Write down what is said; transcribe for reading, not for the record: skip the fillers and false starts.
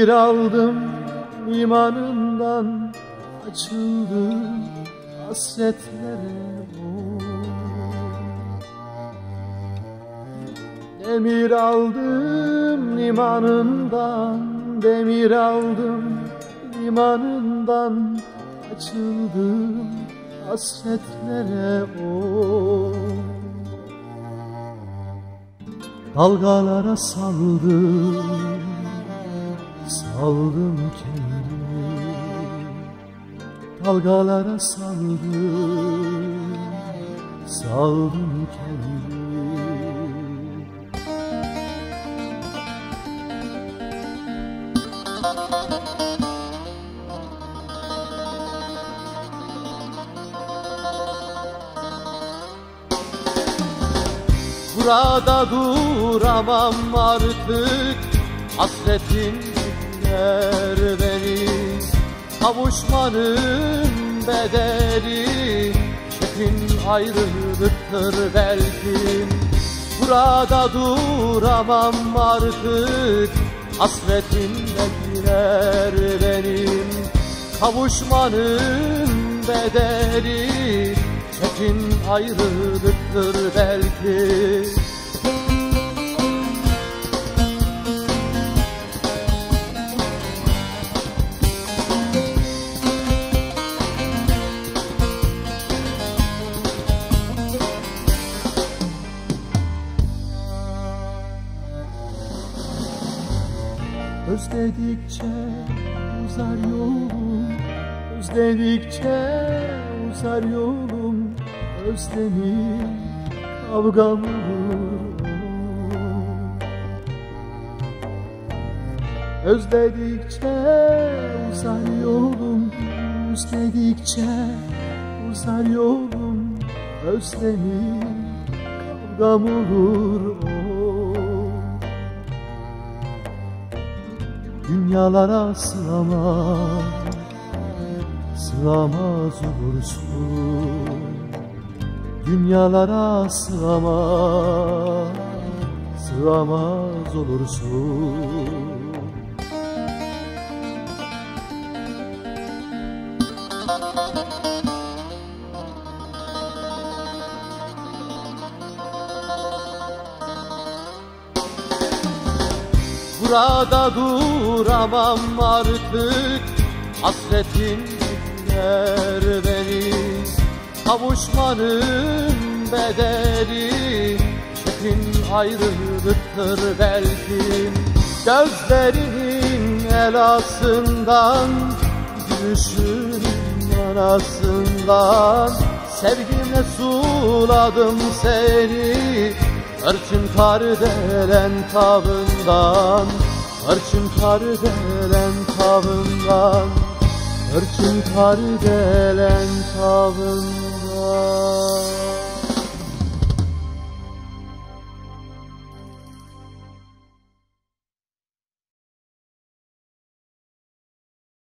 Emir aldım limanından, açıldım hasretlere. Demir aldım limanından, demir aldım limanından, açıldım hasretlere. Dalgalara saldım, saldım kendimi. Dalgalara saldım, saldım kendimi. Burada duramam artık, hasretin bekler beni. Kavuşmanın bedeli çetin ayrılıktır belki. Burada duramam artık, hasretin bekler benim. Kavuşmanın bedeli çetin ayrılıktır belki. Özledikçe uzar yolum, özledikçe uzar yolum. Özlemim kavgam olur. Özledikçe uzar yolum, özledikçe uzar yolum. Özlemim kavgam olur. Dünyalara sığamam, sığamaz olursun. Dünyalara sığamaz, sığamaz olursun. Burada duramam artık, hasretin bekler beni. Kavuşmanın bedeli çetin ayrılıktır belki. Gözlerinin elasından, gülüşünün manasından, sevgimle suladım seni. Hırçın kardelen tavından, hırçın kardelen tavından, hırçın kardelen tavından.